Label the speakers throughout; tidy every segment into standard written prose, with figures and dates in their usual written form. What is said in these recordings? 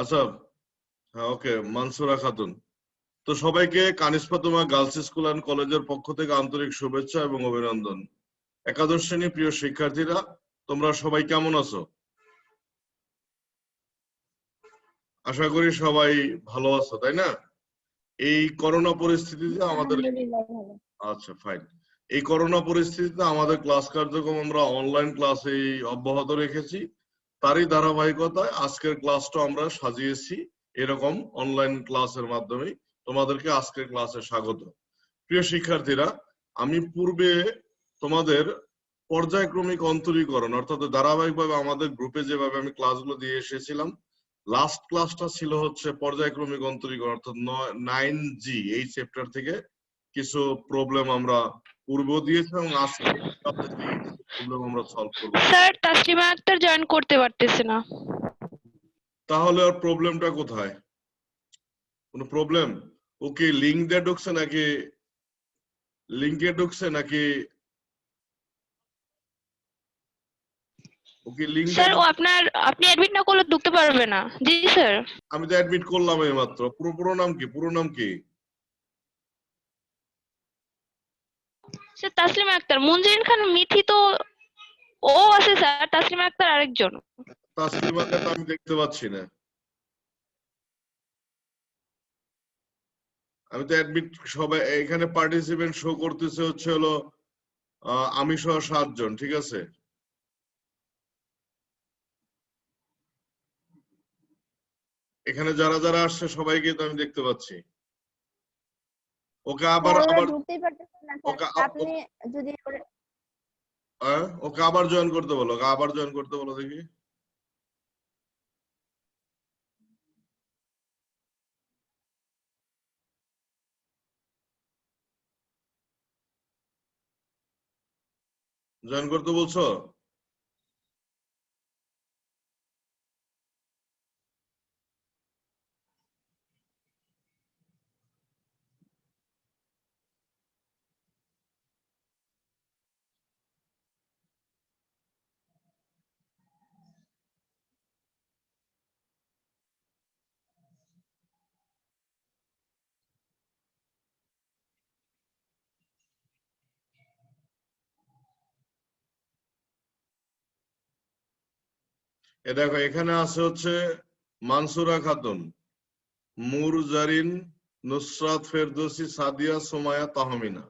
Speaker 1: আচ্ছা, হ্যাঁ, ওকে, মানসুরা খাতুন। তো সবাইকে Kanis Fatema girls school and কলেজের পক্ষ থেকে আন্তরিক শুভেচ্ছা এবং অভিনন্দন। একাদশ শ্রেণী প্রিয় শিক্ষার্থীরা, তোমরা সবাই কেমন আছো? আশা করি সবাই ভালো আছো, তাই না? এই করোনা পরিস্থিতিতে আমাদের,
Speaker 2: আলহামদুলিল্লাহ ভালো।
Speaker 1: আচ্ছা ফাইন, এই করোনা পরিস্থিতিতে আমাদের ক্লাস কার্যক্রম আমরা অনলাইন ক্লাসে অব্যাহত রেখেছি। তারই ধারাবাহিকতায় আজকের ক্লাসটা আমরা সাজিয়েছি এরকম অনলাইন ক্লাসের মাধ্যমে। তোমাদেরকে আজকের ক্লাসে স্বাগত। প্রিয় শিক্ষার্থীরা, আমি পূর্বে তোমাদের পর্যায়ক্রমিক অন্তরীকরণ অর্থাৎ ধারাবাহিকভাবে আমাদের গ্রুপে যেভাবে আমি ক্লাসগুলো দিয়ে এসেছিলাম, লাস্ট ক্লাসটা ছিল হচ্ছে পর্যায়ক্রমিক অন্তরীকরণ অর্থাৎ 9G, এই চ্যাপ্টার থেকে কিছু প্রবলেম আমরা পূর্ব দিয়েছি এবং আজকে প্রবলেম আমরা সলভ করব।
Speaker 3: স্যার তাসলিমা আক্তার জয়েন করতে পারতেছে না।
Speaker 1: তাহলে আর প্রবলেমটা কোথায়? কোনো প্রবলেম? ওকে লিংক দিয়ে ঢুকছে নাকি লিংকে ঢুকছে নাকি ওকে লিংক
Speaker 3: স্যার ও আপনি অ্যাডমিট না করলে ঢুকতে পারবে না। জি স্যার।
Speaker 1: আমি তো অ্যাডমিট করলাম এইমাত্র। পুরো নাম কি? পুরো নাম কি?
Speaker 3: স্যার তাসলিমা আক্তার, মুনজিন খান মিথি তো ও আছে স্যার, তাসলিমা আক্তার আরেকজন।
Speaker 1: তাসলিমাকে তো আমি দেখতে পাচ্ছি না। আমি তো অ্যাডমিট সবাই এখানে পার্টিসিপেন্ট শো করতেছে হচ্ছে হলো আমি সহ 7 জন, ঠিক আছে? এখানে যারা যারা আসছে সবাইকে তো আমি দেখতে পাচ্ছি। ওকে আবার
Speaker 2: ঢুকতেই পারতেছেন না স্যার, আপনি যদি
Speaker 1: ওকে আবার জয়েন করতে বলো, ওকে আবার জয়েন করতে বলো দেখি। জয়েন করতে বলছো? এ দেখো এখানে আছে হচ্ছে মানসুরা খাতুন, মুরজারিন, নুসরাত ফেরদৌসি, সাদিয়া, সুমাইয়া, তাহমিনা।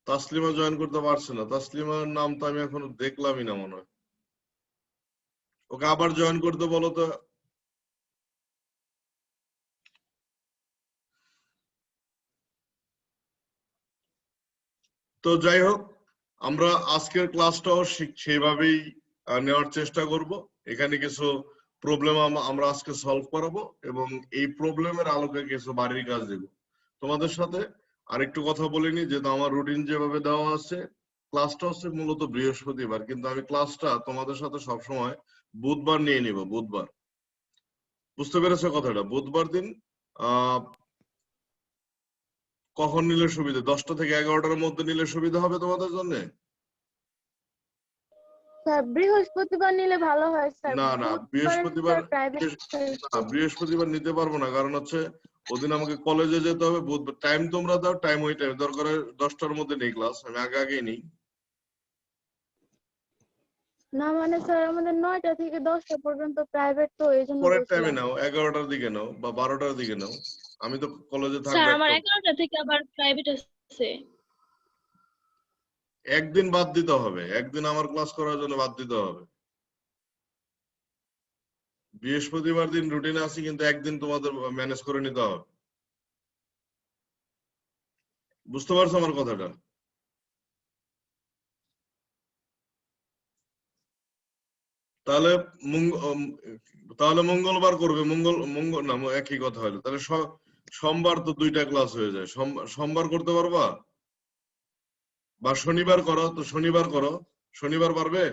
Speaker 1: তাসলিমা জয়েন করতে পারছে না। তাসলিমার নাম তো আমি এখনো দেখলামই না মনে হয়। ওকে আবার জয়েন করতে বলো তো। তো যাই হোক, আমরা আজকের ক্লাসটাও সেইভাবেই নেওয়ার চেষ্টা করব। এখানে কিছু প্রবলেম আমরা আজকে সলভ করাবো এবং এই প্রবলেমের আলোকে কিছু বাড়ির কাজ দেব তোমাদের সাথে। আরেকটু কথা বলিনি, যেহেতু আমার রুটিন যেভাবে দেওয়া আছে, ক্লাসটা হচ্ছে মূলত বৃহস্পতিবার, কিন্তু আমি ক্লাসটা তোমাদের সাথে সবসময় বুধবার নিয়ে নিব। বুধবার, বুঝতে পেরেছো কথাটা? বুধবার দিন কখন নিলে সুবিধা? 10টা থেকে 11টার মধ্যে নিলে সুবিধা হবে তোমাদের জন্য?
Speaker 2: স্যার বৃহস্পতিবার নিলে ভালো হয় স্যার।
Speaker 1: না না, বৃহস্পতিবার নিতে পারবো না, কারণ হচ্ছে ওদিন আমাকে কলেজে যেতে হবে। বুধবার টাইম তোমরা দাও, টাইম ওই টাইম দরকার 10টার মধ্যে নেই ক্লাস, আমি আগেই নেই।
Speaker 2: না মানে স্যার আমাদের 9টা থেকে 10টা পর্যন্ত প্রাইভেট, তো এই জন্য
Speaker 1: পরের টাইমে নাও, 11টার দিকে নাও বা 12টার দিকে নাও। আমি তো কলেজে থাকবো।
Speaker 3: স্যার আমার 11টা থেকে আবার প্রাইভেট আছে।
Speaker 1: একদিন বাদ দিতে হবে, একদিন আমার ক্লাস করার জন্য বাদ দিতে হবে। বৃহস্পতিবার দিন রুটিনে আছি, কিন্তু একদিন তোমাদের ম্যানেজ করে নিতে হবে। বুঝতে পারছো আমার কথাটা? তাহলে তাহলে মঙ্গলবার করবে। মঙ্গল না, একই কথা হলো। তাহলে সোমবার তো 2টা ক্লাস হয়ে যায়। সোমবার করতে পারবা? বা শনিবার করো, তো শনিবার করো। শনিবার পারবে?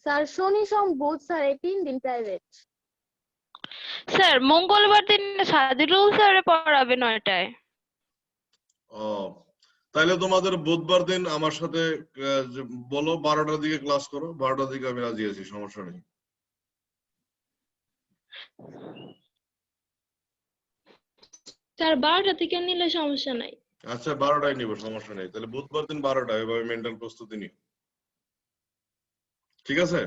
Speaker 2: স্যার শনি সোম বুধ স্যার এই 3 দিন প্রাইভেট।
Speaker 3: স্যার মঙ্গলবার দিন সাদিরুল স্যার পড়াবে 9টায়।
Speaker 1: ও, তাহলে তোমাদের বুধবার দিন আমার সাথে বলো 12টার দিকে ক্লাস করো, 12টার দিকে আমি রাজি আছি, সমস্যা নেই।
Speaker 3: স্যার 12টা থেকে নিলে সমস্যা নাই।
Speaker 1: আচ্ছা 12টায় নিব, সমস্যা নেই। তাহলে বুধবার দিন 12টায় এভাবে মেন্টাল প্রস্তুতি নিও, ঠিক আছে?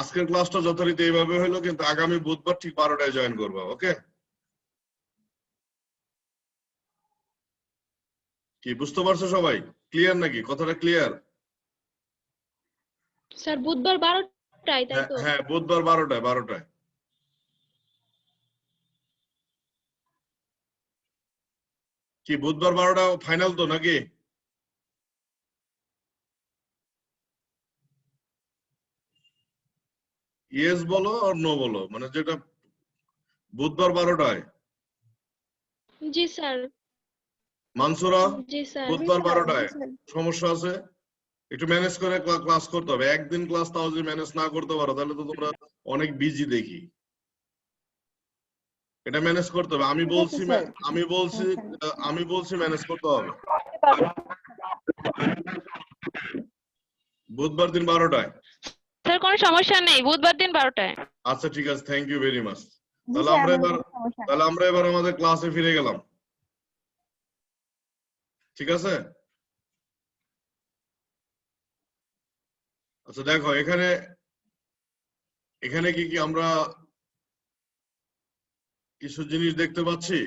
Speaker 1: আজকের ক্লাসটা যথারীতি এইভাবে হলো, কিন্তু আগামী বুধবার ঠিক 12টায় জয়েন করবা, ওকে? কি বুঝতে পারছো সবাই? ক্লিয়ার নাকি? কথাটা ক্লিয়ার?
Speaker 3: স্যার বুধবার 12টায়, তাই তো?
Speaker 1: হ্যাঁ বুধবার 12টায়। কি বুধবার 12টা ফাইনাল তো নাকি? ইয়েস বলো আর নো বলো, মানে যেটা বুধবার 12টায়।
Speaker 3: জি স্যার।
Speaker 1: মানসুরা
Speaker 3: জি স্যার।
Speaker 1: বুধবার 12টায়।
Speaker 2: স্যার।
Speaker 1: সমস্যা আছে? একটু ম্যানেজ করে ক্লাস করতে হবে। একদিন ক্লাস তাও যদি ম্যানেজ না করতে পারো তাহলে তো তোমরা অনেক বিজি দেখি। এটা ম্যানেজ করতে হবে। আমি বলছি ম্যানেজ করতে হবে। বুধবার দিন 12টায়।
Speaker 3: স্যার কোনো সমস্যা নেই, বুধবার দিন 12টায়।
Speaker 1: আচ্ছা ঠিক আছে, থ্যাংক ইউ ভেরি মাচ। তাহলে আমরা এবার আমাদের ক্লাসে ফিরে গেলাম, ঠিক আছে? আচ্ছা দেখো এখানে কি কি আমরা কিছু জিনিস দেখতে পাচ্ছি।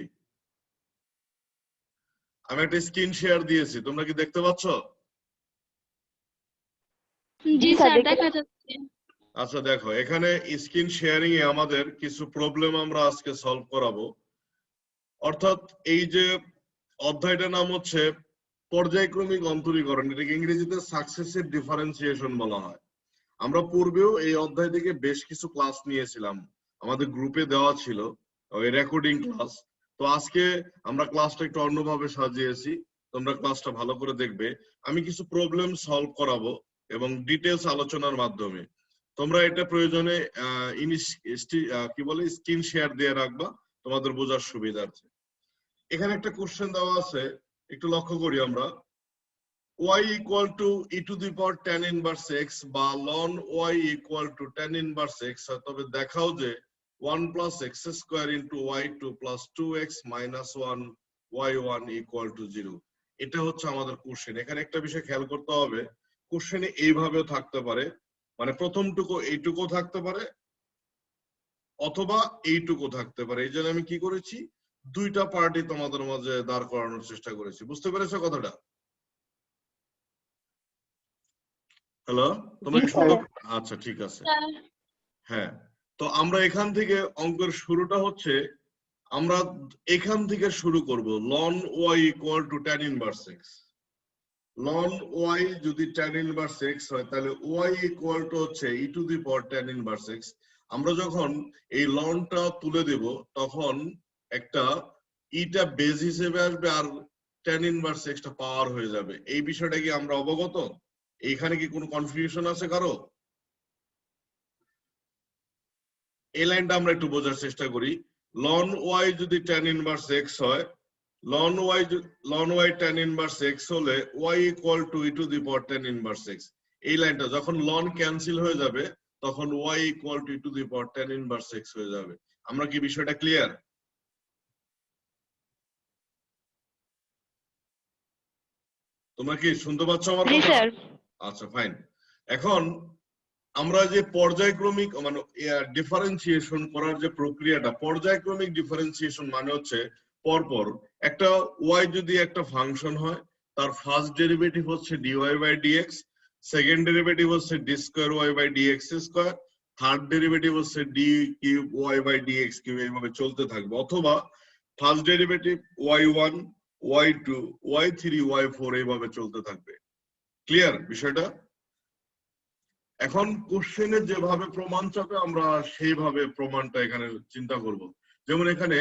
Speaker 1: আমি একটা স্ক্রিন শেয়ার দিয়েছি, তোমরা কি দেখতে পাচ্ছ?
Speaker 3: জি স্যার, দেখা যাচ্ছে।
Speaker 1: আচ্ছা দেখো এখানে স্ক্রিন শেয়ারিং এ আমাদের কিছু প্রবলেম আমরা আজকে সলভ করাবো। অর্থাৎ এই যে অধ্যায়টার নাম হচ্ছে পর্যায়ক্রমিক অন্তরীকরণ, এটাকে ইংরেজিতে সাকসেসিভ ডিফারেন্সিয়েশন বলা হয়। আমরা পূর্বেও এই অধ্যায় থেকে বেশ কিছু ক্লাস নিয়েছিলাম, আমাদের গ্রুপে দেওয়া ছিল ওই রেকর্ডিং ক্লাস। তো আজকে আমরা ক্লাসটা একটু অন্যভাবে সাজিয়েছি, তোমরা ক্লাসটা ভালো করে দেখবে। আমি কিছু প্রবলেম সলভ করাবো এবং ডিটেলস আলোচনার মাধ্যমে। তোমরা এটা প্রয়োজনে কি বলে স্ক্রিন শেয়ার দিয়ে রাখবা তোমাদের বোঝার সুবিধার্থে। এখানে একটা কোশ্চেন দেওয়া আছে, একটু লক্ষ্য করি আমরা। y equal to e to the power tan inverse x বা ln y equal to tan inverse x হয়, তবে দেখাও যে 1 plus x square into y2 plus 2x minus 1 y1 equal to 0। এটা হচ্ছে আমাদের কোশ্চেন। এখানে একটা বিষয় খেয়াল করতে হবে, কোশ্চেনে এইভাবেও থাকতে পারে, মানে প্রথমটুকু এইটুকু থাকতে পারে অথবা এইটুকু থাকতে পারে। এই জন্য আমি কি করেছি, দুইটা পার্টি তোমাদের মাঝে দাঁড় করানোর চেষ্টা করেছি। বুঝতে পেরেছো কথাটা? হ্যালো, তোমরা কি শুনতে? আচ্ছা ঠিক আছে। হ্যাঁ, তো আমরা এখান থেকে অঙ্কের শুরুটা হচ্ছে, আমরা এখান থেকে শুরু করব। ln y equal to tan inverse x। ln y যদি tan inverse x হয় তাহলে y equal to হচ্ছে e to the power tan inverse x। আমরা যখন এই lnটা তুলে দেব তখন একটা ইটা বেজ হিসেবে আসবে আর tan inverse x টা পাওয়ার হয়ে যাবে। এই বিষয়টা কি আমরা অবগত? এইখানে কি কোনো কনফিউশন আছে কারো? এই লাইনটা আমরা একটু বোঝার চেষ্টা করি। ln y যদি tan inverse x হয়, ln y tan inverse x হলে y equal to e to the power tan inverse x। এই লাইনটা যখন ln ক্যান্সেল হয়ে যাবে তখন y equal to e to the power tan inverse x হয়ে যাবে। আমরা কি বিষয়টা ক্লিয়ার? তোমরা কি শুনতে পাচ্ছ আমার কথা? জি স্যার। আচ্ছা ফাইন। এখন আমরা যে পর্যায়ক্রমিক মানে ডিফারেন্সিয়েশন করার যে প্রক্রিয়াটা, পর্যায়ক্রমিক ডিফারেন্সিয়েশন মানে হচ্ছে পরপর একটা y যদি একটা ফাংশন হয়, তার ফার্স্ট ডেরিভেটিভ হচ্ছে dy by dx, second derivative হচ্ছে d square y by dx square, third derivative হচ্ছে d cube y by dx cube, এইভাবে চলতে থাকবে। অথবা first derivative y1 y2 y3 y4 এইভাবে চলতে থাকবে। ক্লিয়ার বিষয়টা? এখন কোশ্চেনে যেভাবে প্রমাণ চাবে আমরা সেইভাবে প্রমাণটা এখানে চিন্তা করব। যেমন এখানে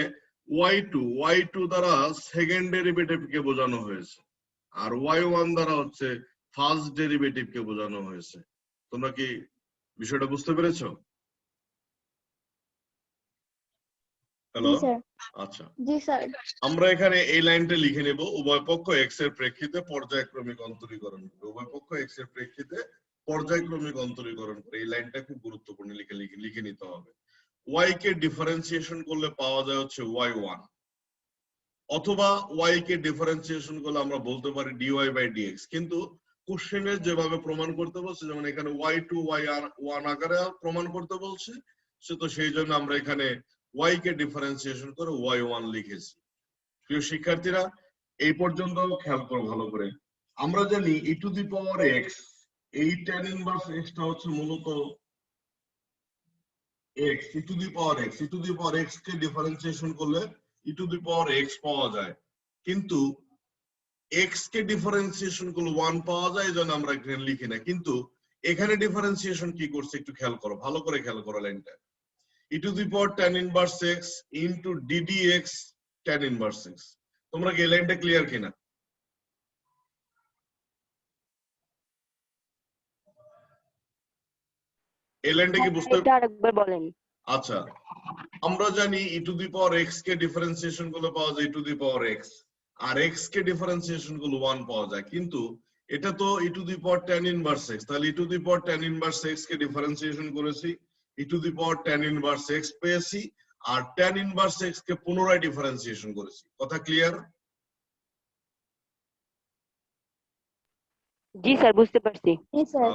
Speaker 1: y2 দ্বারা সেকেন্ড ডেরিভেটিভ কে বোঝানো হয়েছে আর y1 দ্বারা হচ্ছে ফার্স্ট ডেরিভেটিভ কে বোঝানো হয়েছে। তোমরা কি বিষয়টা বুঝতে পেরেছো? হ্যালো
Speaker 2: জি স্যার।
Speaker 1: আচ্ছা
Speaker 2: জি স্যার।
Speaker 1: আমরা এখানে এই লাইনটা লিখে নেব উভয় পক্ষ x এর প্রেক্ষিতে পর্যায়ক্রমিক অন্তরীকরণ করে উভয় পক্ষ x এর প্রেক্ষিতে পর্যায়ক্রমিক অন্তরীকরণ করে এই লাইনটা খুব গুরুত্বপূর্ণ লিখে নিতে হবে y কে ডিফারেন্সিয়েশন করলে পাওয়া যায় হচ্ছে y1 অথবা y কে ডিফারেন্সিয়েশন করলে আমরা বলতে পারি dy/dx কিন্তু কোশ্চেনে যেভাবে প্রমাণ করতে বলছে যেমন এখানে y2 y1 আকারে প্রমাণ করতে বলছে সে তো সেই জন্য আমরা এখানে y কে ডিফারেন্সিয়েশন করে y1 লিখেছি প্রিয় শিক্ষার্থীরা এই পর্যন্ত খেয়াল করো ভালো করে আমরা জানি e to the power x এই tan ইনভার্স x টা হচ্ছে মূলত x e to the power x কে ডিফারেন্সিয়েশন করলে e to the power x পাওয়া যায় কিন্তু x কে ডিফারেন্সিয়েশন করলে 1 পাওয়া যায় এজন্য আমরা এখানে লিখি না কিন্তু এখানে ডিফারেন্সিয়েশন কি করছে একটু খেয়াল করো ভালো করে খেয়াল করো লাইনটা e to the power tan inverse x into ddx tan inverse x তোমরা কি এই লাইনটা ক্লিয়ার কিনা এই লাইনটা কি বুঝতে
Speaker 4: এটা আরেকবার বলেন
Speaker 1: আচ্ছা আমরা জানি e to the power x কে ডিফারেন্সিয়েশন করলে পাওয়া যায় e to the power x আর x কে ডিফারেন্সিয়েশন করলে 1 পাওয়া যায় কিন্তু এটা তো e to the power tan inverse x তাহলে e to the power tan inverse x কে ডিফারেন্সিয়েশন করেছি e to the power tan inverse x পেয়েছি আর tan ইনভার্স x কে পুনরায় ডিফারেন্সিয়েশন করেছি কথা ক্লিয়ার
Speaker 4: জি স্যার বুঝতে পারছি
Speaker 2: জি স্যার।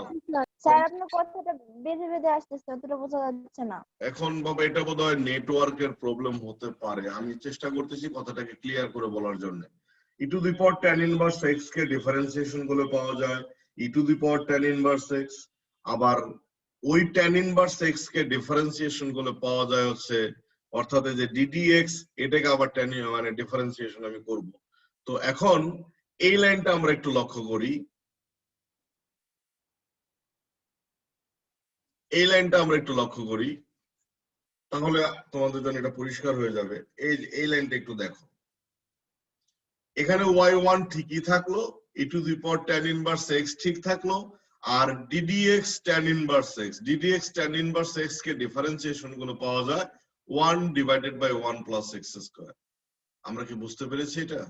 Speaker 2: স্যার আপনার কথাটা বেঁধে বেঁধে আসতেছে অতটা বোঝা যাচ্ছে না।
Speaker 1: এখন বাবা এটা বোধহয় নেটওয়ার্কের প্রবলেম হতে পারে আমি চেষ্টা করতেছি কথাটাকে ক্লিয়ার করে বলার জন্য e to the power tan inverse x কে ডিফারেন্সিয়েশন করলে পাওয়া যায় e to the power tan inverse x আবার ওই tan ইনভার্স x কে ডিফারেন্সিয়েশন করলে পাওয়া যায় হচ্ছে অর্থাৎ এই যে ddx এটাকে আবার tan মানে ডিফারেন্সিয়েশন আমি করব তো এখন এই লাইনটা আমরা একটু লক্ষ্য করি এই লাইনটা আমরা একটু লক্ষ্য করি তাহলে তোমাদের জন্য এটা পরিষ্কার হয়ে যাবে এই লাইনটা একটু দেখো এখানে y1 ঠিকই থাকলো e to the power tan inverse x ঠিক থাকলো আর ddx tan ইনভার্স x কে ডিফারেন্সিয়েশন গুলো পাওয়া যায় 1 divided by 1 plus x square আমরা কি বুঝতে পেরেছি এটা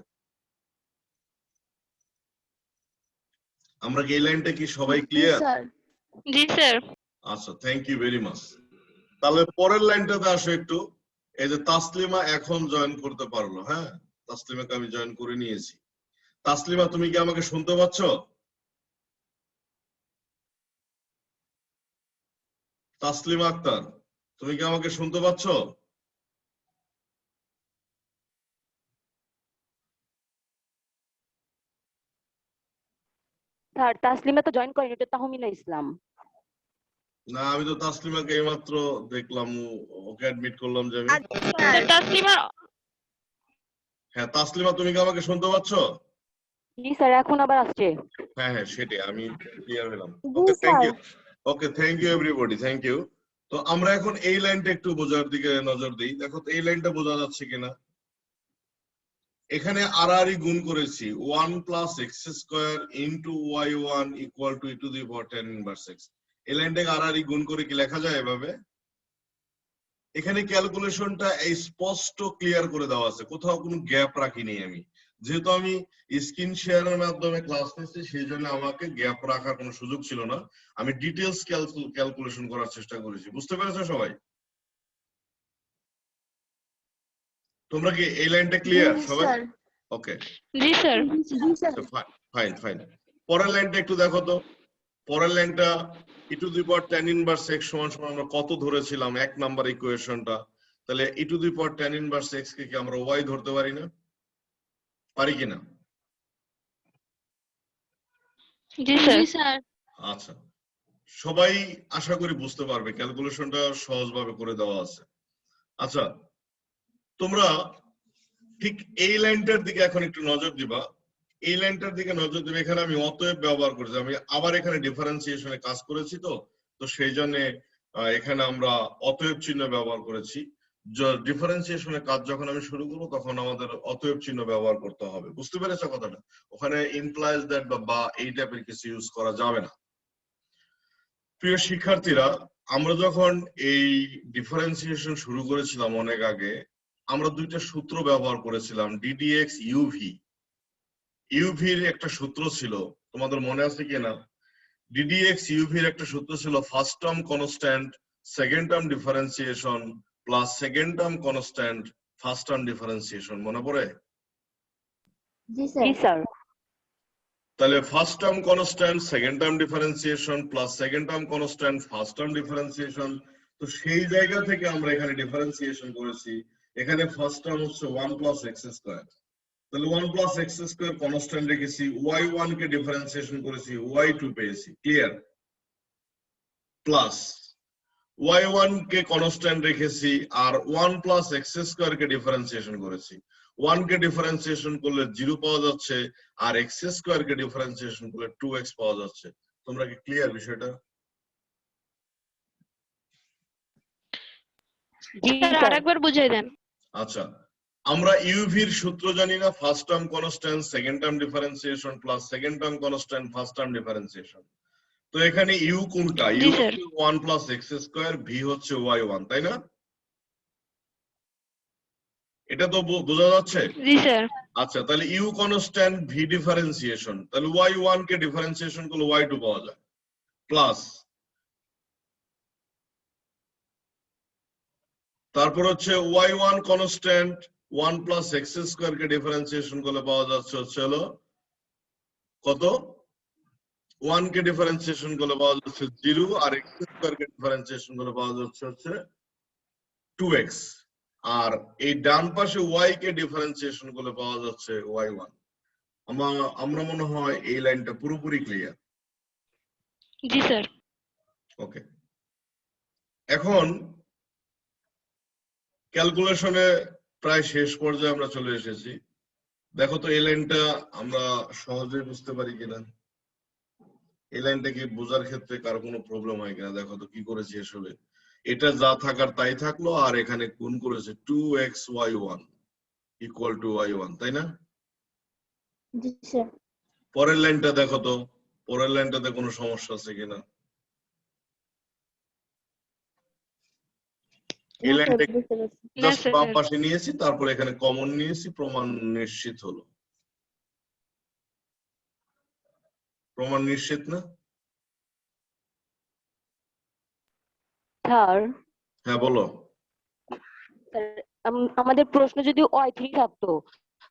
Speaker 1: আমরা কি এই লাইনটা কি সবাই
Speaker 2: জি
Speaker 1: ক্লিয়ার
Speaker 2: স্যার।
Speaker 3: জি স্যার
Speaker 1: আচ্ছা থ্যাংক ইউ ভেরি মাচ তাহলে পরের লাইনটাতে আসো একটু এই যে তাসলিমা এখন জয়েন করতে পারলো হ্যাঁ তাসলিমাকে আমি জয়েন করে নিয়েছি তাসলিমা তুমি কি আমাকে শুনতে পাচ্ছ তাসলিমা আক্তার তুমি কি আমাকে শুনতে পাচ্ছ
Speaker 4: স্যার তাসলিমা তো জয়েন করেনি এটা তাহমিনা ইসলাম
Speaker 1: না আমি তো তাসলিমাকে এইমাত্র দেখলাম ওকে অ্যাডমিট করলাম যে আমি
Speaker 3: স্যার তাসলিমা
Speaker 1: হ্যাঁ তাসলিমা তুমি কি আমাকে শুনতে পাচ্ছ
Speaker 4: জি স্যার এখন আবার আসছে
Speaker 1: হ্যাঁ হ্যাঁ সেটাই আমি ক্লিয়ার হলাম
Speaker 2: জি
Speaker 1: okay thank
Speaker 2: sir.
Speaker 1: You okay thank you everybody thank you তো আমরা এখন এই লাইনটা একটু বোঝার দিকে নজর দিই দেখো তো এই লাইনটা বোঝা যাচ্ছে কিনা এখানে আড়াআড়ি গুণ করেছি 1 plus x square into y1 equal to e to the power tan inverse x এই লাইনটাকে আড়াআড়ি গুণ করে কি লেখা যায় এভাবে এখানে ক্যালকুলেশনটা এই স্পষ্ট ক্লিয়ার করে দেওয়া আছে কোথাও কোনো গ্যাপ রাখিনি আমি যেহেতু আমি স্ক্রিন শেয়ারের মাধ্যমে ক্লাস নিচ্ছি সেই জন্য আমাকে গ্যাপ রাখার কোনো সুযোগ ছিল না আমি ডিটেইলস ক্যালকুলেশন করার চেষ্টা করেছি বুঝতে পেরেছো সবাই তোমরা কি এই লাইনটা ক্লিয়ার
Speaker 2: জি
Speaker 1: সবাই
Speaker 2: স্যার।
Speaker 1: ওকে
Speaker 3: জি স্যার
Speaker 2: জি স্যার।
Speaker 1: ফাইন ফাইন পরের লাইনটা একটু দেখো তো পরের লাইনটা e to the power tan inverse x সমান সমান আমরা কত ধরেছিলাম এক নাম্বার ইকুয়েশনটা তাহলে e to the power tan inverse x কে কি আমরা y ধরতে পারি না পারি কিনা
Speaker 3: জি স্যার
Speaker 1: আচ্ছা সবাই আশা করি বুঝতে পারবে ক্যালকুলেশনটা সহজভাবে করে দেওয়া আছে আচ্ছা তোমরা ঠিক এই লাইনটার দিকে এখন একটু নজর দিবা এই লাইনটার দিকে নজর দিবে এখানে আমি অতএব ব্যবহার করেছি আমি আবার এখানে ডিফারেন্সিয়েশনে কাজ করেছি তো সেই জন্য এখানে আমরা অতএব চিহ্ন ব্যবহার করেছি ডিফারেন্সিয়েশনের কাজ যখন আমি শুরু করব তখন আমাদের অতএব চিহ্ন ব্যবহার করতে হবে বুঝতে পেরেছো কথাটা ওখানে ইমপ্লাইজ দ্যাট বা এই টাইপের কিছু ইউজ করা যাবে না প্রিয় শিক্ষার্থীরা আমরা যখন এই ডিফারেন্সিয়েশন শুরু করেছিলাম অনেক আগে আমরা দুইটা সূত্র ব্যবহার করেছিলাম, ডিডিএক্স ইউভি। ইউভির একটা সূত্র ছিল, তোমাদের মনে আছে কিনা? ডিডিএক্স ইউভির একটা সূত্র ছিল first term constant second term differentiation plus second term constant first term differentiation. মনে পড়ে?
Speaker 2: জি
Speaker 4: জি
Speaker 2: স্যার।
Speaker 4: স্যার।
Speaker 1: তাহলে first term constant second term differentiation plus second term constant first term differentiation. তো সেই জায়গা থেকে আমরা এখানে ডিফারেন্সিয়েশন করেছি। এখানে ফার্স্ট টার্ম হচ্ছে 1 প্লাস এক্স স্কয়ার, তাহলে 1 প্লাস এক্স স্কয়ার কনস্ট্যান্ট রেখেছি, y1 কে ডিফারেন্সিয়েশন করেছি, y2 পেয়েছি। ক্লিয়ার? প্লাস y1 কে কনস্ট্যান্ট রেখেছি আর 1 প্লাস এক্স স্কয়ার কে ডিফারেন্সিয়েশন করেছি। 1 কে ডিফারেন্সিয়েশন করলে 0 পাওয়া যাচ্ছে আর এক্স স্কয়ার কে ডিফারেন্সিয়েশন করলে 2x পাওয়া যাচ্ছে। তোমরা কি ক্লিয়ার বিষয়টা?
Speaker 4: জি
Speaker 3: স্যার
Speaker 4: স্যার।
Speaker 3: আরেকবার বুঝাই দেন।
Speaker 1: আচ্ছা, আমরা ইউভির সূত্র জানি না, first term constant second term differentiation plus second term constant first term differentiation. তো এখানে ইউ কোনটা?
Speaker 3: G
Speaker 1: U
Speaker 3: sir.
Speaker 1: হচ্ছে 1 প্লাস এক্স স্কয়ার, ভি হচ্ছে y1, তাই না? এটা তো বোঝা যাচ্ছে?
Speaker 3: জি স্যার।
Speaker 1: আচ্ছা, তাহলে ইউ কনস্ট্যান্ট, ভি ডিফারেন্সিয়েশন, তাহলে y1 কে ডিফারেন্সিয়েশন করলে y2 পাওয়া যায়, প্লাস তারপর হচ্ছে y1 constant 1 plus x square কে ডিফারেন্সিয়েশন করলে পাওয়া যাচ্ছে হচ্ছে হলো কত? 1 কে ডিফারেন্সিয়েশন করলে পাওয়া যাচ্ছে 0 আর এক্স স্কয়ার কে ডিফারেন্সিয়েশন করলে পাওয়া যাচ্ছে হচ্ছে 2x, আর এই ডান পাশে y কে ডিফারেন্সিয়েশন করলে পাওয়া যাচ্ছে y1। আমরা মনে হয় এই লাইনটা পুরোপুরি ক্লিয়ার।
Speaker 3: জি স্যার।
Speaker 1: ওকে, এখন ক্যালকুলেশনে প্রায় শেষ পর্যায়ে আমরা চলে এসেছি। দেখো তো এই লাইনটা আমরা সহজেই বুঝতে পারি কিনা, এই লাইনটা কি বোঝার ক্ষেত্রে কারো কোনো প্রবলেম হয় কিনা। দেখো তো কি করেছি আসলে, এটা যা থাকার তাই থাকলো আর এখানে গুণ করেছে 2xy1 ইকুয়াল টু y1, তাই না?
Speaker 2: জি স্যার।
Speaker 1: পরের লাইনটা দেখো তো, পরের লাইনটাতে কোনো সমস্যা আছে কিনা। এই
Speaker 2: না স্যার,
Speaker 1: লাইনটা
Speaker 2: বুঝতে পারছি।
Speaker 3: না
Speaker 1: জাস্ট বাম
Speaker 3: স্যার।
Speaker 1: পাশে নিয়েছি, তারপর এখানে কমন নিয়েছি, প্রমাণ নিশ্চিত হলো। প্রমাণ নিশ্চিত না?
Speaker 4: স্যার,
Speaker 1: হ্যাঁ বলো।
Speaker 4: স্যার, আমাদের প্রশ্ন যদি y3 থাকতো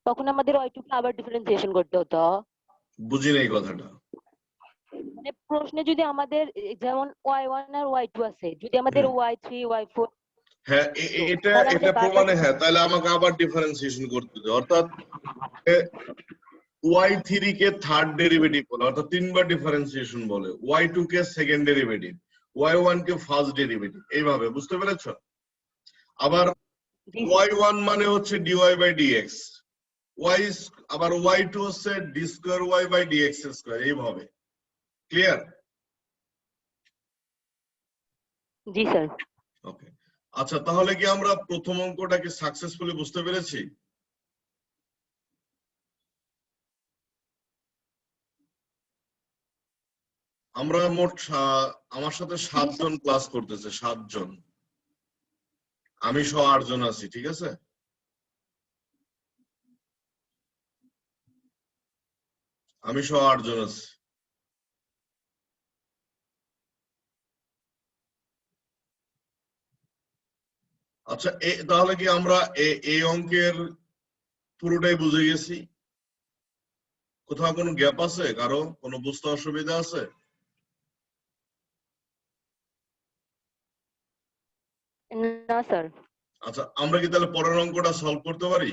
Speaker 4: তখন আমাদের y2 কে আবার ডিফারেন্সিয়েশন করতে হতো।
Speaker 1: বুঝি নাই কথাটা।
Speaker 4: মানে প্রশ্নে যদি আমাদের যেমন y1 আর y2 আছে, যদি আমাদের y3 y4
Speaker 1: হ্যাঁ এটা
Speaker 4: তাহলে
Speaker 1: এটা
Speaker 4: আমাদের
Speaker 1: প্রমাণে, হ্যাঁ তাহলে আমাকে আবার ডিফারেন্সিয়েশন করতে হবে, অর্থাৎ y3 কে থার্ড ডেরিভেটিভ বলে, অর্থাৎ তিনবার ডিফারেন্সিয়েশন বলে, y2 কে সেকেন্ড ডেরিভেটিভ, y1 কে ফার্স্ট ডেরিভেটিভ, এইভাবে বুঝতে পেরেছো? আবার y1 মানে হচ্ছে dy বাই dx, আবার y2 হচ্ছে d square y by dx square, এইভাবে। ক্লিয়ার?
Speaker 4: জি স্যার।
Speaker 1: ওকে, আচ্ছা তাহলে কি আমরা প্রথম অঙ্কটাকে সাকসেসফুলি বুঝতে পেরেছি? আমরা মোট আমার সাথে 7 জন ক্লাস করতেছে, 7 জন, আমি সহ 8 জন আছি, ঠিক আছে? আমি সহ 8 জন আছি। আচ্ছা তাহলে কি আমরা এই অঙ্কের পুরোটাই বুঝে গেছি? কোথাও কোনো গ্যাপ আছে, কারো কোনো বুঝতে অসুবিধা আছে?
Speaker 4: না স্যার।
Speaker 1: আচ্ছা আমরা কি তাহলে পরের অঙ্কটা সলভ করতে পারি?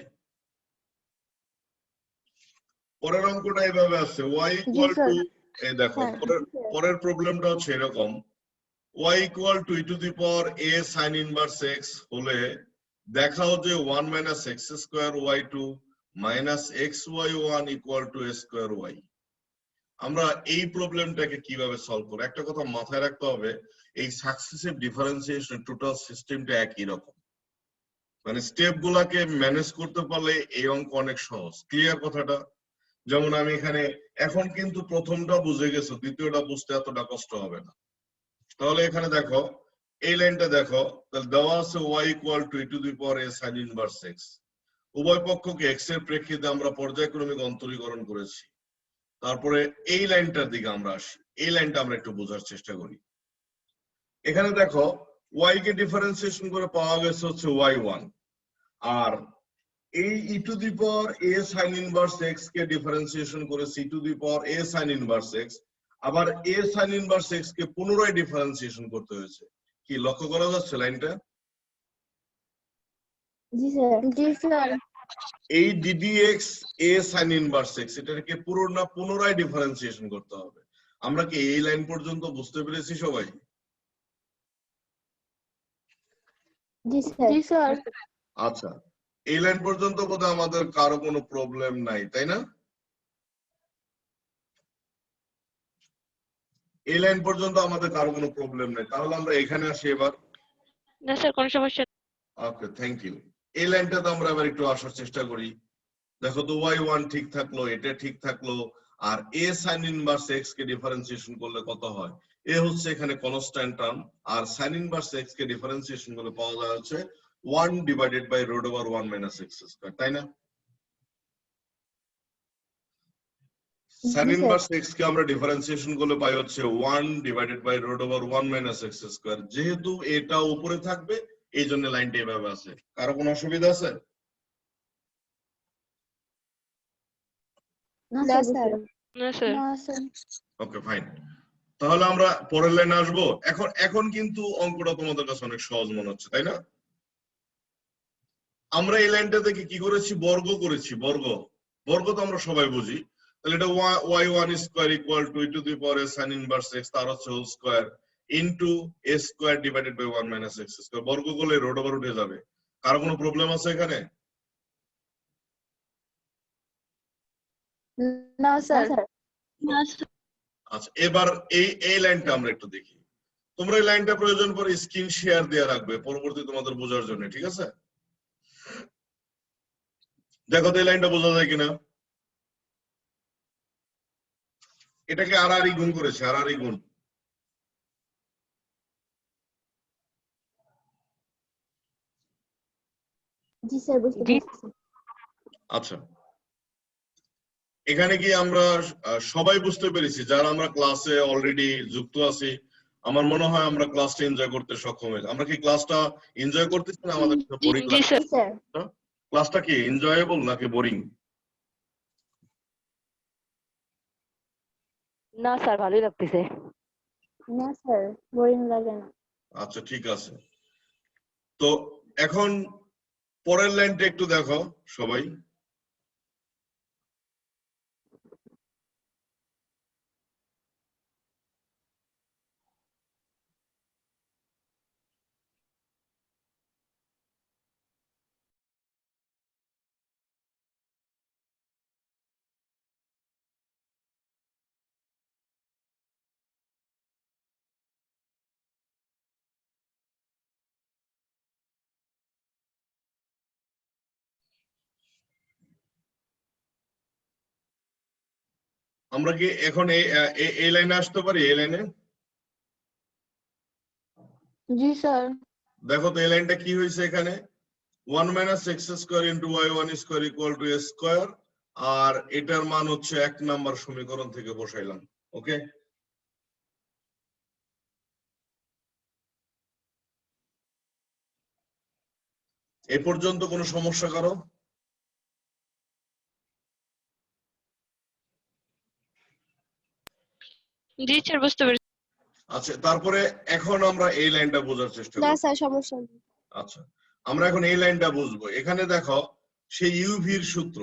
Speaker 1: পরের অঙ্কটা এইভাবে আছে, y ইকুয়াল টু, এই দেখো পরের প্রবলেমটা হচ্ছে এরকম, y equal to e to the power a sin inverse x হলে দেখাও যে 1 minus x square y2 minus xy1 equal to a square y। আমরা এই প্রবলেমটাকে কিভাবে সলভ করব? একটা কথা মাথায় রাখতে হবে, এই সাকসেসিভ ডিফারেন্সিয়েশন টোটাল সিস্টেমটা একই রকম, মানে স্টেপ গুলাকে ম্যানেজ করতে পারলে এই অঙ্ক অনেক সহজ। ক্লিয়ার কথাটা? যেমন আমি এখানে এখন কিন্তু প্রথমটা বুঝে গেছো, দ্বিতীয়টা বুঝতে এতটা কষ্ট হবে না। তাহলে এখানে দেখো এই লাইনটা দেখো, তাহলে দেওয়া আছে y equal to e to the power a sin inverse x। উভয় পক্ষকে x এর প্রেক্ষিতে আমরা পর্যায়ক্রমিক অন্তরীকরণ করেছি। তারপরে এই লাইনটার দিকে আমরা আসি, এই লাইনটা আমরা একটু বোঝার চেষ্টা করি। এখানে দেখো y কে ডিফারেন্সিয়েশন করে পাওয়া গেছে হচ্ছে y1, আর এই e to the power a sin inverse x কে ডিফারেন্সিয়েশন করে c two the power a sin inverse x, আবার a sin ইনভার্স x কে পুনরায় ডিফারেন্সিয়েশন করতে হয়েছে। কি লক্ষ্য করা যাচ্ছে লাইনটা?
Speaker 2: জি স্যার। জি স্যার।
Speaker 1: এই ddx a sin inverse x এটাকে পুনরায় ডিফারেন্সিয়েশন করতে হবে। আমরা কি এই লাইন পর্যন্ত বুঝতে পেরেছি সবাই?
Speaker 2: জি স্যার। জি স্যার।
Speaker 1: আচ্ছা, এই লাইন পর্যন্ত বোধহয় আমাদের কারো কোনো প্রবলেম নাই, তাই না? এই লাইন পর্যন্ত আমাদের কারো কোনো প্রবলেম নাই, তাহলে আমরা এখানে আসি এবার।
Speaker 3: না স্যার, কোনো সমস্যা নেই।
Speaker 1: ওকে, থ্যাংক ইউ। এই লাইনটাতে আমরা এবার একটু আসার চেষ্টা করি। দেখো তো y1 ঠিক থাকলো, এটা ঠিক থাকলো, আর a sin ইনভার্স x কে ডিফারেন্সিয়েশন করলে কত হয়? এ হচ্ছে এখানে কনস্ট্যান্ট টার্ম, আর sin ইনভার্স x কে ডিফারেন্সিয়েশন করলে পাওয়া যায় হচ্ছে 1 divided by root over 1 minus x square, তাই না? sin ইনভার্স x কে আমরা ডিফারেন্সিয়েশন করলে পাই হচ্ছে 1 divided by root over 1 minus x square. যেহেতু এটা উপরে থাকবে এই জন্য লাইনটা এভাবে আছে। কারো কোনো অসুবিধা আছে?
Speaker 2: না স্যার।
Speaker 3: না স্যার।
Speaker 2: না স্যার।
Speaker 1: ওকে, ফাইন। তাহলে আমরা পরের লাইনে আসবো। এখন কিন্তু অঙ্কটা তোমাদের কাছে অনেক সহজ মনে হচ্ছে, তাই না? আমরা এই লাইনটা থেকে কি করেছি? বর্গ করেছি। বর্গ তো আমরা সবাই বুঝি। তাহলে এটা y1 square equal to e to the power sin inverse x তার হচ্ছে whole square into a square divided by 1 minus x square. বর্গ করলে রুট ওভার উঠে যাবে। কারো কোনো প্রবলেম আছে এখানে?
Speaker 2: না স্যার।
Speaker 1: আচ্ছা, এবার এই লাইনটা আমরা একটু দেখি। তোমরা এই লাইনটা প্রয়োজন পড়ে স্ক্রিন শেয়ার দিয়ে রাখবে পরবর্তী তোমাদের বোঝার জন্য, ঠিক আছে? দেখো তো এই লাইনটা বোঝা যায় কিনা। এটাকে আর গুণ করেছে, আর গুণ।
Speaker 2: জি স্যার, বুঝতে পেরেছি।
Speaker 1: আচ্ছা, এখানে কি আমরা সবাই বুঝতে পেরেছি? যারা আমরা ক্লাসে অলরেডি যুক্ত আছি, আমার মনে হয় আমরা ক্লাসটা এনজয় করতে সক্ষম হয়েছি। আমরা কি ক্লাসটা এনজয় করতেছি না আমাদের বোরিং
Speaker 3: জি
Speaker 1: লাগছে?
Speaker 3: স্যার।
Speaker 1: ক্লাসটা কি এনজয়েবল নাকি বোরিং?
Speaker 4: না স্যার, ভালোই লাগতেছে।
Speaker 2: না স্যার, বোরিং লাগে না।
Speaker 1: আচ্ছা, ঠিক আছে। তো এখন পরের লাইনটা একটু দেখো সবাই। আমরা কি এখন এই লাইনে আসতে পারি? এই লাইনে
Speaker 2: জি স্যার।
Speaker 1: দেখো তো এই লাইনটা কি হয়েছে এখানে? 1 minus x square into y1 square equal to a square, আর এটার মান হচ্ছে 1 নাম্বার সমীকরণ থেকে বসাইলাম। ওকে, এই পর্যন্ত কোনো সমস্যা কারো?
Speaker 3: জি স্যার, বুঝতে পেরেছি।
Speaker 1: আচ্ছা, তারপরে এখন আমরা এই লাইনটা বোঝার চেষ্টা
Speaker 2: না
Speaker 1: করি।
Speaker 2: স্যার, সমস্যা নেই।
Speaker 1: আচ্ছা, আমরা এখন এই লাইনটা বুঝবো। এখানে দেখো সেই ইউভির সূত্র,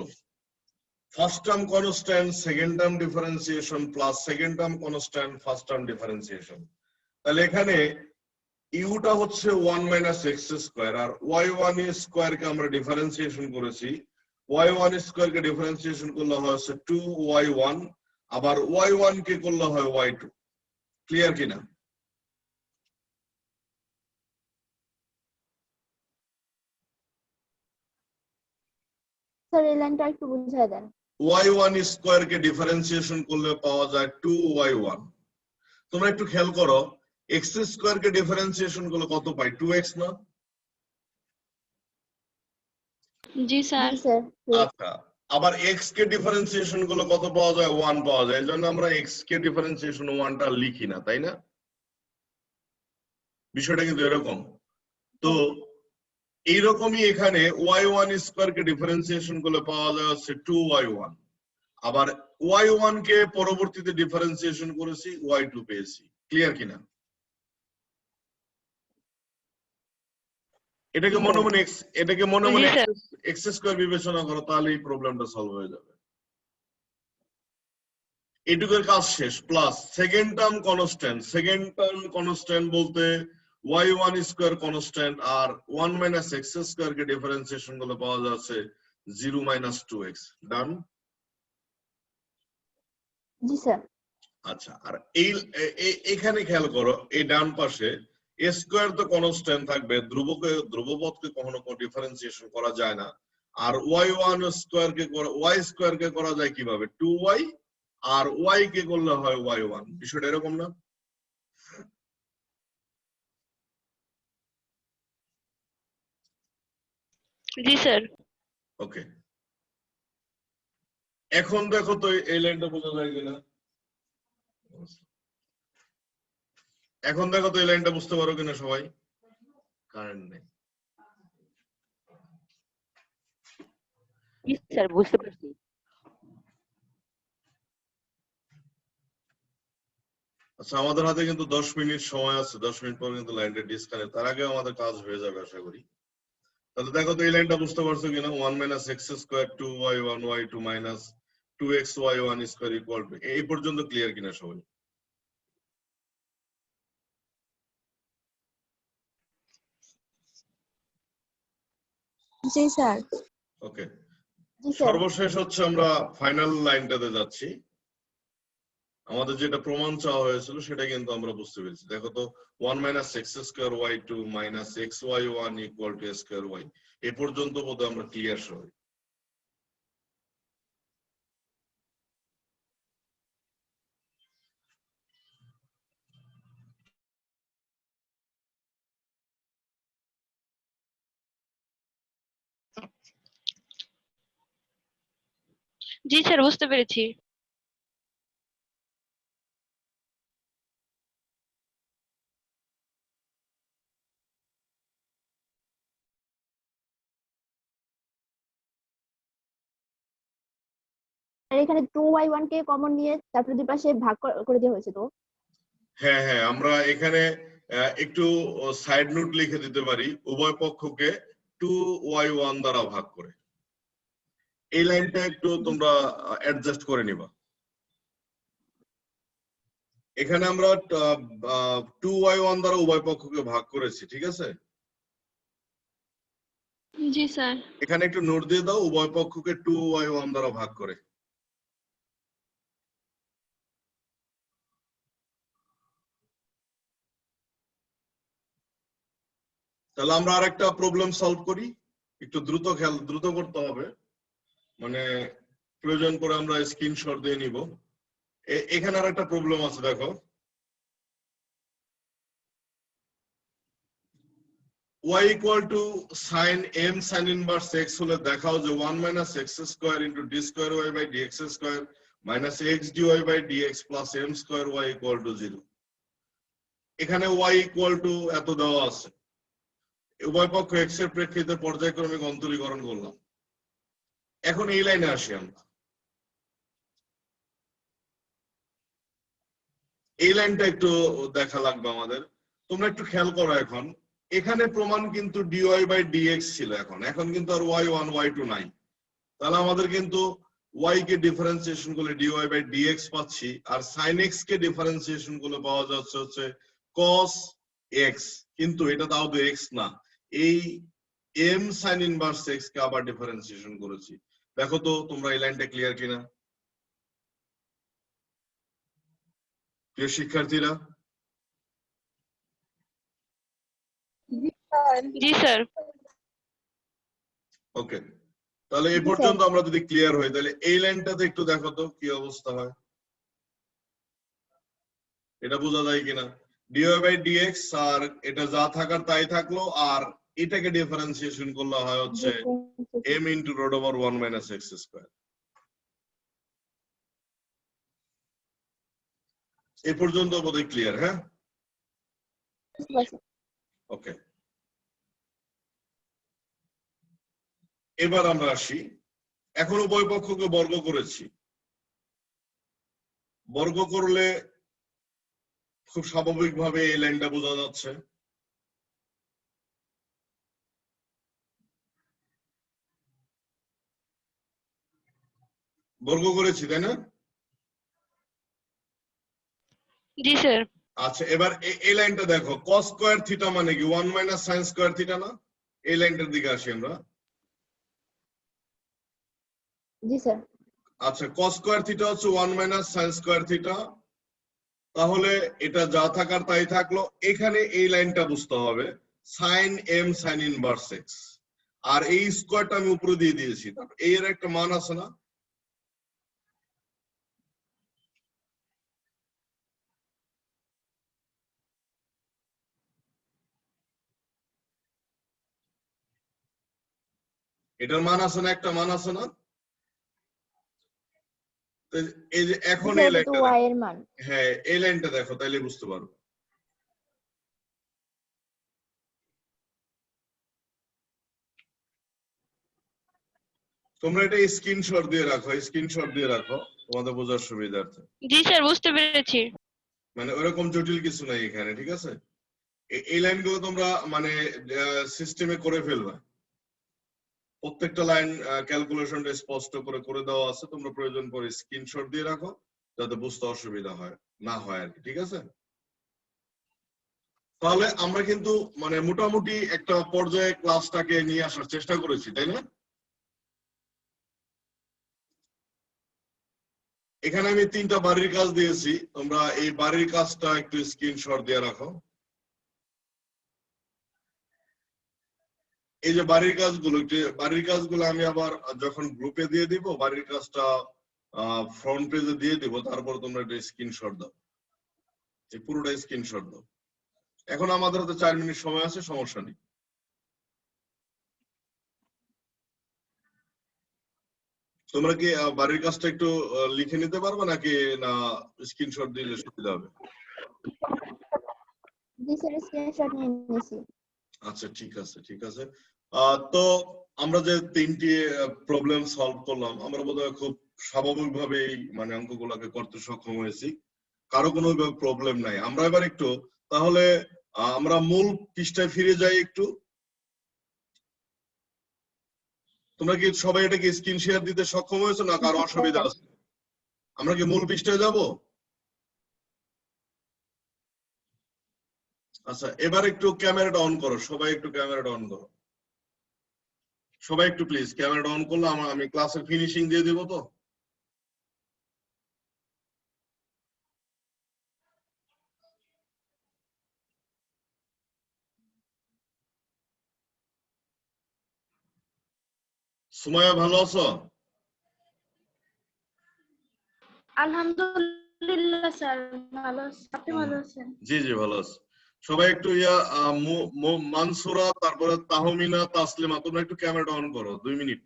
Speaker 1: first term constant second term differentiation plus second term constant first term differentiation. তাহলে এখানে ইউটা হচ্ছে 1 মাইনাস এক্স স্কয়ার, আর y1 স্কয়ার কে আমরা ডিফারেন্সিয়েশন করেছি। y1 স্কয়ার কে ডিফারেন্সিয়েশন করলে হয় হচ্ছে 2y1, আবার y1 কে করলে হয় y2। ক্লিয়ার কিনা?
Speaker 2: স্যার, এই লাইনটা একটু বুঝিয়ে দেন।
Speaker 1: y1 স্কয়ার কে ডিফারেন্সিয়েশন করলে পাওয়া যায় 2y1। তোমরা একটু খেয়াল করো, এক্স স্কোয়ার কে ডিফারেন্সিয়েশন করলে কত পাই 2x না?
Speaker 3: জি স্যার।
Speaker 2: জি স্যার।
Speaker 1: আচ্ছা, আবার এক্স কে ডিফারেন্সিয়েশন করলে কত পাওয়া যায় 1 পাওয়া যায়। এজন্য আমরা এক্স কে ডিফারেন্সিয়েশন 1টা লিখি না, তাই না? বিষয়টা কিন্তু এরকম। তো এইরকমই এখানে y1 স্কয়ার কে ডিফারেন্সিয়েশন করলে পাওয়া যায় হচ্ছে 2y1। আবার y1 কে পরবর্তীতে ডিফারেন্সিয়েশন করেছি y2 পেয়েছি। ক্লিয়ার কিনা? এটাকে মনে মনে
Speaker 3: জি স্যার।
Speaker 1: এক্স স্কয়ার বিবেচনা করো, তাহলে এই প্রবলেমটা সলভ হয়ে যাবে। এটুকুর কাজ শেষ। প্লাস সেকেন্ড টার্ম কনস্ট্যান্ট বলতে y1 স্কয়ার কনস্ট্যান্ট আর 1 মাইনাস x স্কয়ার কে ডিফারেন্সিয়েশন করলে পাওয়া যাচ্ছে 0 মাইনাস 2x। ডান?
Speaker 2: জি স্যার।
Speaker 1: আচ্ছা, আর এখানে খেয়াল করো, এই ডান পাশে a স্কয়ার তো কনস্ট্যান্ট থাকবে, ধ্রুবপদকে কখনো ডিফারেন্সিয়েশন করা যায় না। আর y1 স্কয়ার কে y স্কয়ার কে করা যায় কিভাবে? 2y আর y কে করলে হয় y1। বিষয়টা এরকম না?
Speaker 3: জি স্যার।
Speaker 1: ওকে, এখন দেখো তো এই লাইনটা বোঝা যায় কিনা। এখন দেখো তো এই লাইনটা বুঝতে পারো কিনা সবাই? কারেন্ট নেই।
Speaker 4: জি স্যার, বুঝতে পারছি।
Speaker 1: আচ্ছা, আমাদের হাতে কিন্তু 10 মিনিট সময় আছে। 10 মিনিট পর কিন্তু লাইনটা ডিসকানেক্ট, তার আগে আমাদের কাজ হয়ে যাবে আশা করি। তাহলে দেখো তো এই লাইনটা বুঝতে পারছো কিনা? 1 minus x square 2y1 y2 minus 2x y1 square equal to, এই পর্যন্ত ক্লিয়ার কিনা সবাই?
Speaker 2: জি স্যার।
Speaker 1: ওকে,
Speaker 2: জি স্যার।
Speaker 1: সর্বশেষ হচ্ছে আমরা ফাইনাল লাইনটাতে যাচ্ছি। আমাদের যেটা প্রমাণ চাওয়া হয়েছিল সেটা কিন্তু আমরা বুঝতে পেরেছি। দেখো তো 1 minus x square y2 minus x y1 equal to square y। এই পর্যন্ত বোধহয় আমরা ক্লিয়ার সবাই?
Speaker 3: জি স্যার, বুঝতে পেরেছি।
Speaker 2: আর এখানে 2y1 কে কমন নিয়ে তারপরে দুই পাশে ভাগ করে দেওয়া হয়েছে তো।
Speaker 1: হ্যাঁ হ্যাঁ, আমরা এখানে একটু সাইড নোট লিখে দিতে পারি, উভয় পক্ষকে 2y1 দ্বারা ভাগ করে। এই লাইনটা একটু তোমরা অ্যাডজাস্ট করে নিবা। এখানে আমরা 2y1 দ্বারা উভয় পক্ষকে ভাগ করেছি, ঠিক আছে?
Speaker 3: জি স্যার।
Speaker 1: এখানে একটু নোট দিয়ে দাও, উভয় পক্ষকে 2y1 দ্বারা ভাগ করে। তাহলে আমরা আরেকটা প্রবলেম সলভ করি। একটু দ্রুত করতে হবে, মানে প্রয়োজন করে আমরা স্ক্রিনশট দিয়ে নিব। এখানে আরেকটা প্রবলেম আছে, দেখো। y equal to sin m sin inverse x হলে দেখাও যে 1 minus x square into d square y by dx square minus x dy by dx plus m square y equal to 0। এখানে y equal to এত দেওয়া আছে, উভয় পক্ষ x এর প্রেক্ষিতে পর্যায়ক্রমিক অন্তরীকরণ করলাম। এখন এই লাইনে আসি আমরা। এই লাইনটা একটু দেখা লাগবে আমাদের। তোমরা একটু খেয়াল করো, এখন এখানে প্রমাণ কিন্তু dy by dx ছিল, এখন কিন্তু আর y1 y2 নাই। তাহলে আমাদের কিন্তু y কে ডিফারেন্সিয়েশন করলে dy by dx পাচ্ছি, আর sin x কে ডিফারেন্সিয়েশন করলে পাওয়া যাচ্ছে হচ্ছে cos x। কিন্তু এটা তাও তো x না, এই m sin inverse x কে আবার ডিফারেন্সিয়েশন করেছি। দেখো তো তোমরা এই লাইনটা ক্লিয়ার কিনা প্রিয় শিক্ষার্থীরা?
Speaker 3: জি স্যার।
Speaker 1: ওকে, তাহলে এই পর্যন্ত আমরা যদি ক্লিয়ার হই, তাহলে এই লাইনটাতে একটু দেখো তো কি অবস্থা হয়, এটা বোঝা যায় কিনা। dy বাই dx আর এটা যা থাকার তাই থাকলো, আর এটাকে ডিফারেন্সিয়েশন করলে হয় হচ্ছে m into root over 1 minus x square. এই পর্যন্ত বোধহয় ক্লিয়ার? হ্যাঁ, ওকে। এবার আমরা আসি, এখন উভয় পক্ষকে বর্গ করেছি, বর্গ করলে খুব স্বাভাবিকভাবে এই লাইনটা বোঝা যাচ্ছে। বর্গ করেছি তাই না?
Speaker 3: জি স্যার।
Speaker 1: আচ্ছা, এবার এই লাইনটা দেখো, cos স্কয়ার থিটা মানে কি 1 মাইনাস sin স্কয়ার থিটা না? এই লাইনটার দিকে আসি আমরা।
Speaker 2: জি স্যার।
Speaker 1: আচ্ছা, cos স্কয়ার থিটা হচ্ছে 1 মাইনাস sin স্কয়ার থিটা, তাহলে এটা যা থাকার তাই থাকলো। এখানে এই লাইনটা বুঝতে হবে sin m sin inverse x, আর এই স্কয়ারটা আমি উপরে দিয়ে দিয়েছি, তারপর এর একটা মান আছে না? এটার মান আছে না, একটা মান আছে না? তো এই যে এখন এই লাইনটা,
Speaker 2: y এর মান।
Speaker 1: হ্যাঁ এই লাইনটা দেখো, তাইলে বুঝতে পারবে। তোমরা এটা স্ক্রিনশট দিয়ে রাখো, স্ক্রিনশট দিয়ে রাখো তোমাদের বোঝার সুবিধার্থে।
Speaker 3: জি স্যার, বুঝতে পেরেছি।
Speaker 1: মানে ওরকম জটিল কিছু নাই এখানে, ঠিক আছে? এই লাইনগুলো তোমরা মানে সিস্টেমে করে ফেলবা, প্রত্যেকটা লাইন ক্যালকুলেশনটা স্পষ্ট করে করে দেওয়া আছে, তোমরা প্রয়োজন পড়ে স্ক্রিনশট দিয়ে রাখো যাতে বুঝতে অসুবিধা হয় না হয় আর কি, ঠিক আছে? তাহলে আমরা কিন্তু মানে মোটামুটি একটা পর্যায়ে ক্লাসটাকে নিয়ে আসার চেষ্টা করেছি, তাই না? এখানে আমি 3টা বাড়ির কাজ দিয়েছি, তোমরা এই বাড়ির কাজটা একটু স্ক্রিনশট দিয়ে রাখো। এই যে বাড়ির কাজগুলো আমি আবার যখন গ্রুপে দিয়ে দিব, বাড়ির কাজটা ফ্রন্ট পেজে দিয়ে দিব, তারপর তোমরা একটা স্ক্রিনশট দাও, এই পুরোটা স্ক্রিনশট দাও। এখন আমাদের হাতে 4 মিনিট সময় আছে, সমস্যা নেই। তোমরা কি বাড়ির কাজটা একটু লিখে নিতে পারবে নাকি না স্ক্রিনশট দিলে সুবিধা হবে?
Speaker 2: জি স্যার, স্ক্রিনশট নিয়ে নিয়েছি।
Speaker 1: আচ্ছা, ঠিক আছে ঠিক আছে। তো আমরা যে 3টি প্রবলেম সলভ করলাম, আমরা বোধহয় খুব স্বাভাবিকভাবে মানে অঙ্কগুলোকে করতে সক্ষম হয়েছি, কারো কোনো প্রবলেম নাই। আমরা এবার একটু তাহলে আমরা মূল পৃষ্ঠায় ফিরে যাই একটু। তোমরা কি সবাই এটাকে স্ক্রিন শেয়ার দিতে সক্ষম হয়েছো না কারো অসুবিধা আছে? আমরা কি মূল পৃষ্ঠায় যাব? আচ্ছা, এবার একটু ক্যামেরাটা অন করো, সবাই একটু ক্যামেরাটা অন করো, সবাই একটু প্লিজ ক্যামেরাটা অন করলে আমি ক্লাসের ফিনিশিং দিয়ে দেব। তো সুমাইয়া ভালো আছো?
Speaker 2: আলহামদুলিল্লাহ স্যার, ভালো আছি। আপনি ভালো আছেন?
Speaker 1: জি জি ভালো আছি। সবাই একটু মানসুরা, তারপরে তাহমিনা, তাসলিমা, তোমরা একটু ক্যামেরাটা অন করো 2 মিনিট।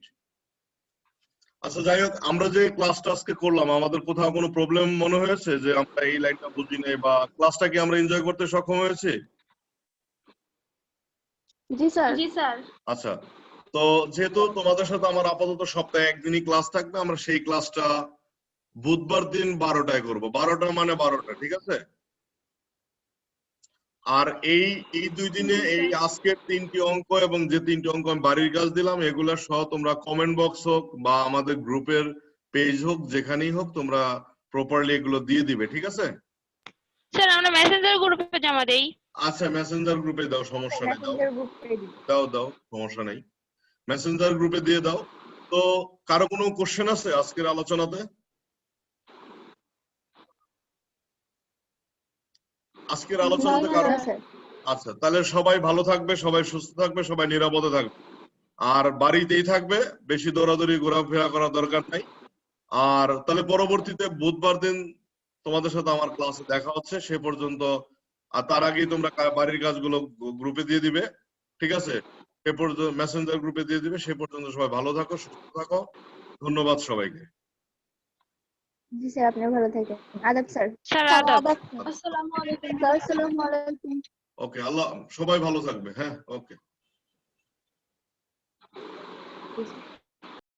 Speaker 1: আচ্ছা, যাই হোক, আমরা যে ক্লাসটা আজকে করলাম, আমাদের কোথাও কোনো প্রবলেম মনে হয়েছে যে আমরা এই লাইনটা বুঝি নাই, বা ক্লাসটা কি আমরা এনজয় করতে সক্ষম হয়েছে?
Speaker 2: জি স্যার। জি স্যার।
Speaker 1: আচ্ছা, তো যেহেতু তোমাদের সাথে আমার আপাতত সপ্তাহে একদিনই ক্লাস থাকবে, আমরা সেই ক্লাসটা বুধবার দিন 12টায় করবো। 12টা মানে 12টা, ঠিক আছে? আর এই 2 দিনে এই আজকের 3টি অঙ্ক এবং যে 3টি অঙ্ক আমি বাড়ির কাজ দিলাম, এগুলা সহ তোমরা কমেন্ট বক্স হোক বা আমাদের গ্রুপের পেজ হোক, যেখানেই হোক, তোমরা প্রপারলি এগুলো দিয়ে দিবে, ঠিক আছে?
Speaker 3: স্যার, আমরা মেসেঞ্জার গ্রুপে জমা দেই।
Speaker 1: আচ্ছা, মেসেঞ্জার গ্রুপে দাও, সমস্যা নেই, দাও দাও, সমস্যা নেই, মেসেঞ্জার গ্রুপে দিয়ে দাও। তো কারো কোনো কোশ্চেন আছে আজকের আলোচনাতে? আজকের আলোচনাতে কারো? আচ্ছা, তাহলে সবাই ভালো থাকবে, সবাই সুস্থ থাকবে, সবাই নিরাপদে থাকবে, আর বাড়িতেই থাকবে, বেশি দৌড়াদৌড়ি ঘোরাফেরা করার দরকার নাই। আর তাহলে পরবর্তীতে বুধবার দিন তোমাদের সাথে আমার ক্লাসে দেখা হচ্ছে। সে পর্যন্ত আর তার আগেই তোমরা বাড়ির কাজগুলো গ্রুপে দিয়ে দিবে, ঠিক আছে? সে পর্যন্ত মেসেঞ্জার গ্রুপে দিয়ে দিবে। সে পর্যন্ত সবাই ভালো থাকো, সুস্থ থাকো। ধন্যবাদ সবাইকে।
Speaker 2: জি স্যার, আপনি ভালো থাকেন। আদাব স্যার।
Speaker 3: স্যার আদাব।
Speaker 2: আসসালামু আলাইকুম স্যার। আসসালামু আলাইকুম।
Speaker 1: ওকে, আল্লাহ সবাই ভালো থাকবে। হ্যাঁ, ওকে।